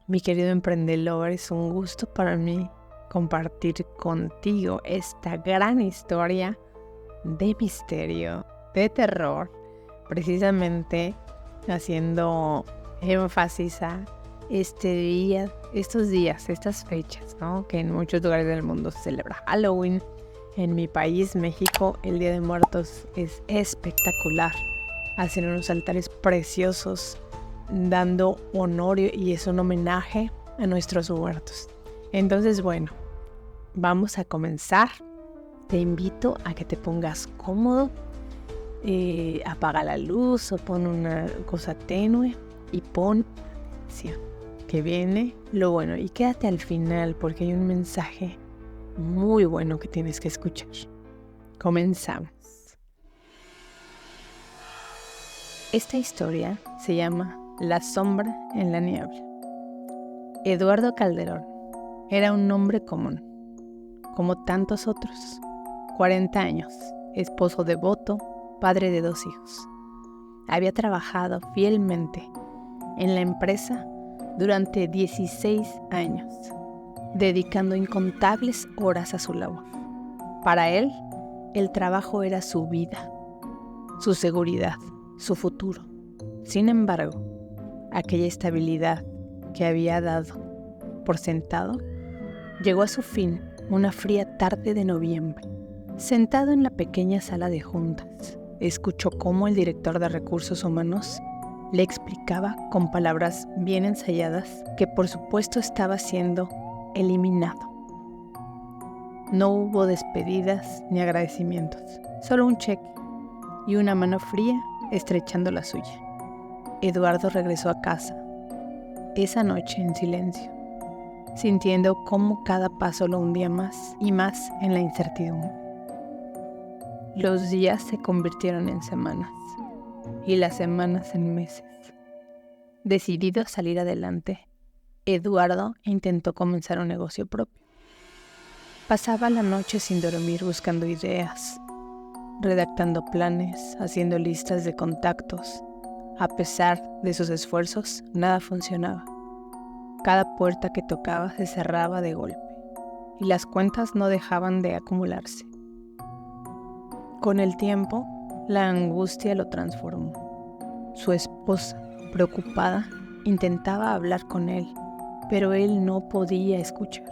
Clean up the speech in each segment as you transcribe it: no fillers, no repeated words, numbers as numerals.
Mi querido emprendedor, es un gusto para mí compartir contigo esta gran historia de misterio, de terror, precisamente haciendo énfasis a estos días, estas fechas, ¿no? Que en muchos lugares del mundo se celebra Halloween. En mi país, México, el Día de Muertos es espectacular. Hacen unos altares preciosos, dando honor y es un homenaje a nuestros muertos. Entonces, bueno, vamos a comenzar. Te invito a que te pongas cómodo, apaga la luz o pon una cosa tenue y pon atención, que viene lo bueno. Y quédate al final porque hay un mensaje muy bueno que tienes que escuchar. Comenzamos. Esta historia se llama La sombra en la niebla. Eduardo Calderón era un hombre común, como tantos otros. 40 años, esposo devoto, padre de 2 hijos. Había trabajado fielmente en la empresa durante 16 años, dedicando incontables horas a su labor. Para él, el trabajo era su vida, su seguridad, su futuro. Sin embargo, aquella estabilidad que había dado por sentado llegó a su fin una fría tarde de noviembre. Sentado en la pequeña sala de juntas, escuchó cómo el director de recursos humanos le explicaba con palabras bien ensayadas que por supuesto estaba siendo eliminado. No hubo despedidas ni agradecimientos, solo un cheque y una mano fría estrechando la suya. Eduardo regresó a casa esa noche en silencio, sintiendo cómo cada paso lo hundía más y más en la incertidumbre. Los días se convirtieron en semanas y las semanas en meses. Decidido a salir adelante, Eduardo intentó comenzar un negocio propio. Pasaba la noche sin dormir buscando ideas, redactando planes, haciendo listas de contactos. A pesar de sus esfuerzos, nada funcionaba. Cada puerta que tocaba se cerraba de golpe y las cuentas no dejaban de acumularse. Con el tiempo, la angustia lo transformó. Su esposa, preocupada, intentaba hablar con él, pero él no podía escuchar.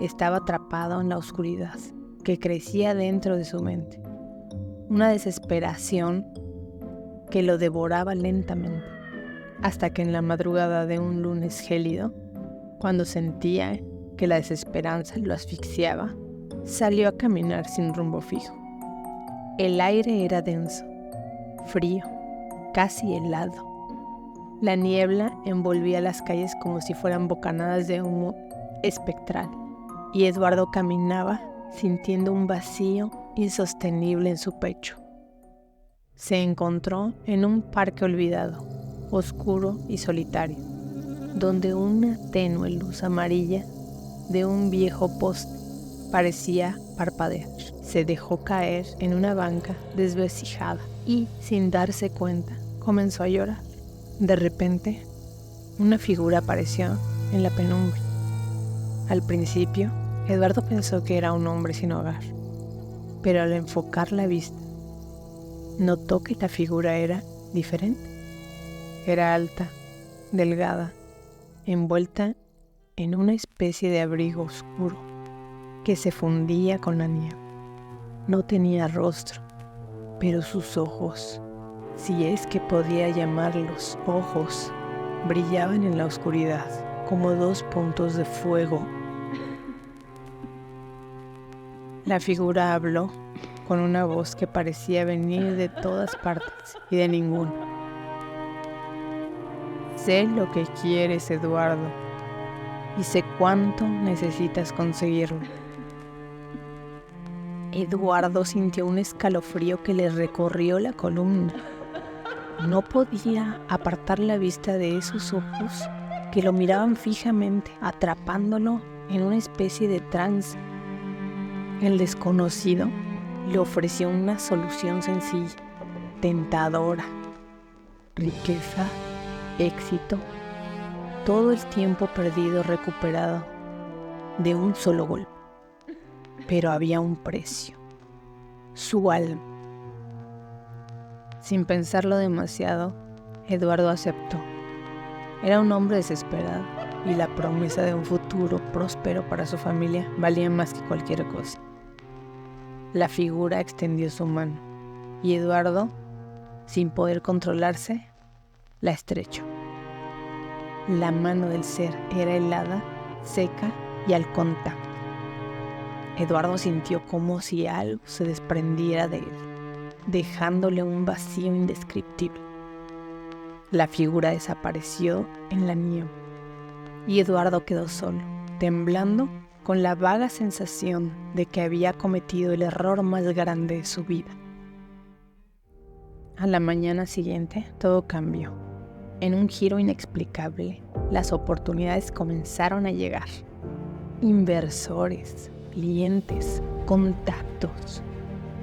Estaba atrapado en la oscuridad que crecía dentro de su mente. Una desesperación que lo devoraba lentamente, hasta que en la madrugada de un lunes gélido, cuando sentía que la desesperanza lo asfixiaba, salió a caminar sin rumbo fijo. El aire era denso, frío, casi helado. La niebla envolvía las calles como si fueran bocanadas de humo espectral, y Eduardo caminaba sintiendo un vacío insostenible en su pecho. Se encontró en un parque olvidado, oscuro y solitario, donde una tenue luz amarilla de un viejo poste parecía parpadear. Se dejó caer en una banca desvencijada y, sin darse cuenta, comenzó a llorar. De repente, una figura apareció en la penumbra. Al principio, Eduardo pensó que era un hombre sin hogar, pero al enfocar la vista, notó que la figura era diferente. Era alta, delgada, envuelta en una especie de abrigo oscuro que se fundía con la niebla. No tenía rostro, pero sus ojos, si es que podía llamarlos ojos, brillaban en la oscuridad como 2 puntos de fuego. La figura habló con una voz que parecía venir de todas partes y de ninguna. Sé lo que quieres, Eduardo, y sé cuánto necesitas conseguirlo. Eduardo sintió un escalofrío que le recorrió la columna. No podía apartar la vista de esos ojos que lo miraban fijamente, atrapándolo en una especie de trance. El desconocido le ofreció una solución sencilla, tentadora: riqueza, éxito todo el tiempo perdido recuperado de un solo golpe. Pero había un precio: su alma. Sin pensarlo demasiado, Eduardo aceptó. Era un hombre desesperado y la promesa de un futuro próspero para su familia valía más que cualquier cosa. La figura extendió su mano y Eduardo, sin poder controlarse, la estrechó. La mano del ser era helada, seca y al contacto. Eduardo sintió como si algo se desprendiera de él, dejándole un vacío indescriptible. La figura desapareció en la niebla y Eduardo quedó solo, temblando con la vaga sensación de que había cometido el error más grande de su vida. A la mañana siguiente, todo cambió. En un giro inexplicable, las oportunidades comenzaron a llegar. Inversores, clientes, contactos.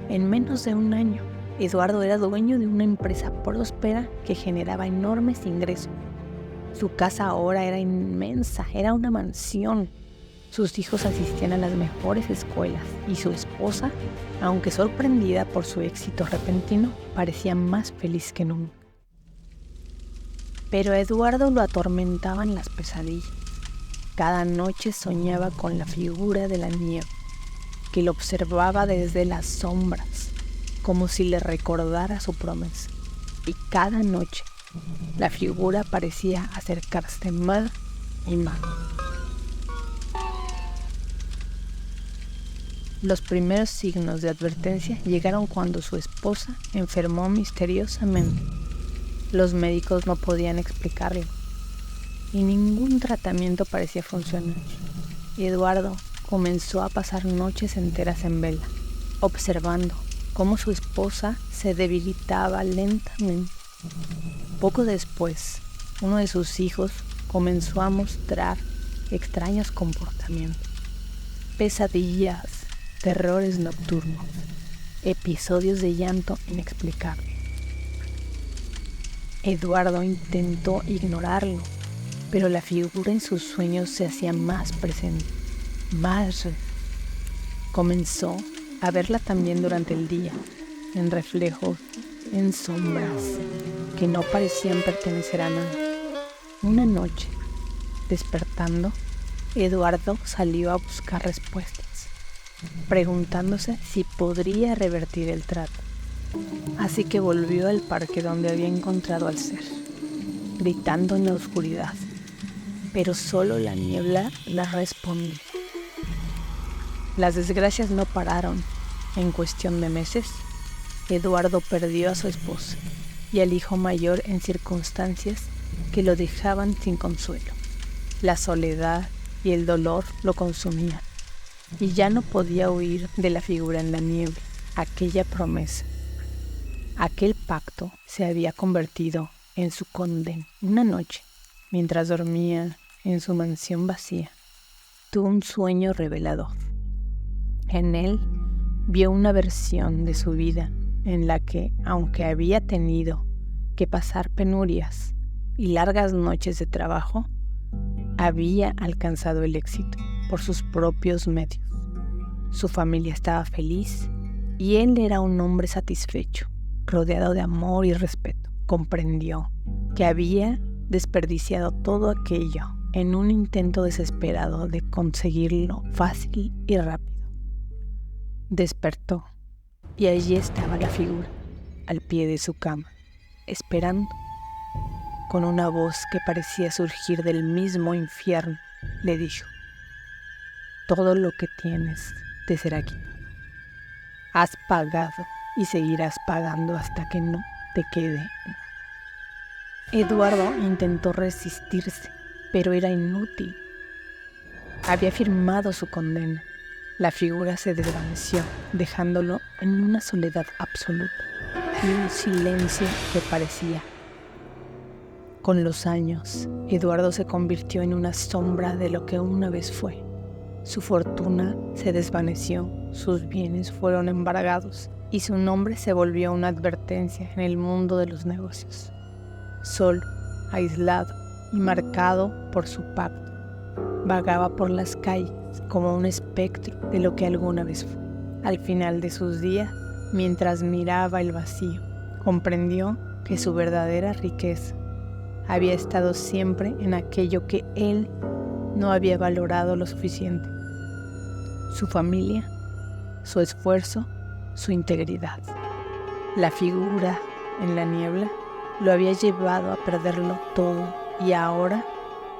En menos de un año, Eduardo era dueño de una empresa próspera que generaba enormes ingresos. Su casa ahora era inmensa, era una mansión. Sus hijos asistían a las mejores escuelas y su esposa, aunque sorprendida por su éxito repentino, parecía más feliz que nunca. Pero a Eduardo lo atormentaban las pesadillas. Cada noche soñaba con la figura de la nieve, que lo observaba desde las sombras, como si le recordara su promesa. Y cada noche la figura parecía acercarse más y más. Los primeros signos de advertencia llegaron cuando su esposa enfermó misteriosamente. Los médicos no podían explicarlo y ningún tratamiento parecía funcionar. Eduardo comenzó a pasar noches enteras en vela, observando cómo su esposa se debilitaba lentamente. Poco después, uno de sus hijos comenzó a mostrar extraños comportamientos, pesadillas, terrores nocturnos, episodios de llanto inexplicable. Eduardo intentó ignorarlo, pero la figura en sus sueños se hacía más presente, más real. Comenzó a verla también durante el día, en reflejos, en sombras que no parecían pertenecer a nada. Una noche, despertando, Eduardo salió a buscar respuestas, preguntándose si podría revertir el trato. Así que volvió al parque donde había encontrado al ser, gritando en la oscuridad, pero solo la niebla la respondía. Las desgracias no pararon. En cuestión de meses, Eduardo perdió a su esposa y al hijo mayor en circunstancias que lo dejaban sin consuelo. La soledad y el dolor lo consumían y ya no podía huir de la figura en la niebla. Aquella promesa, aquel pacto se había convertido en su condena. Una noche, mientras dormía en su mansión vacía, tuvo un sueño revelador. En él vio una versión de su vida en la que, aunque había tenido que pasar penurias y largas noches de trabajo, había alcanzado el éxito por sus propios medios. Su familia estaba feliz y él era un hombre satisfecho, rodeado de amor y respeto. Comprendió que había desperdiciado todo aquello en un intento desesperado de conseguirlo fácil y rápido. Despertó y allí estaba la figura, al pie de su cama, esperando. Con una voz que parecía surgir del mismo infierno, le dijo: todo lo que tienes te será quitado. Has pagado y seguirás pagando hasta que no te quede nada. Eduardo intentó resistirse, pero era inútil. Había firmado su condena. La figura se desvaneció, dejándolo en una soledad absoluta y un silencio que parecía. Con los años, Eduardo se convirtió en una sombra de lo que una vez fue. Su fortuna se desvaneció, sus bienes fueron embargados y su nombre se volvió una advertencia en el mundo de los negocios. Solo, aislado, y marcado por su pacto. Vagaba por las calles como un espectro de lo que alguna vez fue. Al final de sus días, mientras miraba el vacío, comprendió que su verdadera riqueza había estado siempre en aquello que él no había valorado lo suficiente: su familia, su esfuerzo, su integridad. La figura en la niebla lo había llevado a perderlo todo y ahora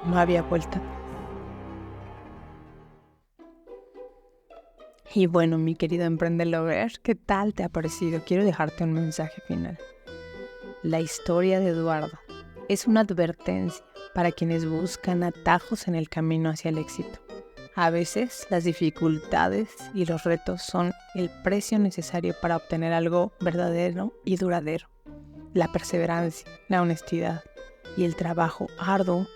no había vuelta. Y bueno, mi querido emprendedor, ¿qué tal te ha parecido? Quiero dejarte un mensaje final. La historia de Eduardo es una advertencia para quienes buscan atajos en el camino hacia el éxito. A veces las dificultades y los retos son el precio necesario para obtener algo verdadero y duradero. La perseverancia, la honestidad y el trabajo arduo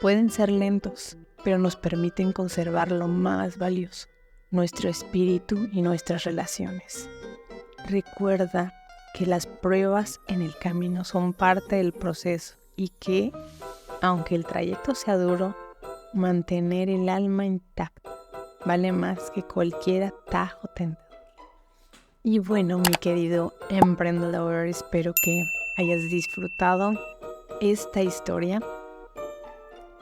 pueden ser lentos, pero nos permiten conservar lo más valioso: nuestro espíritu y nuestras relaciones. Recuerda que las pruebas en el camino son parte del proceso y que, aunque el trayecto sea duro, mantener el alma intacta vale más que cualquier atajo tentador. Y bueno, mi querido emprendedor, espero que hayas disfrutado esta historia,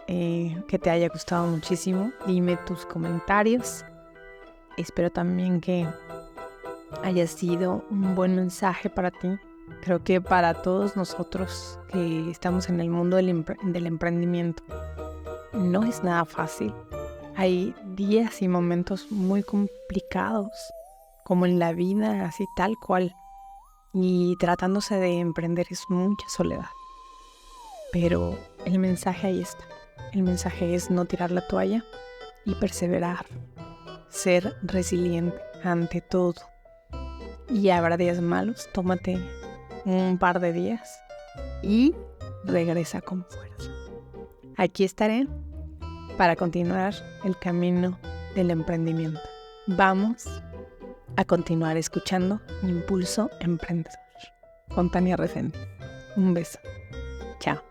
que te haya gustado muchísimo. Dime tus comentarios. Espero también que haya sido un buen mensaje para ti. Creo que para todos nosotros que estamos en el mundo del emprendimiento, no es nada fácil. Hay días y momentos muy complicados, como en la vida, así tal cual. Y tratándose de emprender es mucha soledad. Pero el mensaje ahí está. El mensaje es no tirar la toalla y perseverar. Ser resiliente ante todo. Y habrá días malos, tómate un par de días y regresa con fuerza. Aquí estaré para continuar el camino del emprendimiento. Vamos a continuar escuchando Impulso Emprendedor con Tania Resende. Un beso. Chao.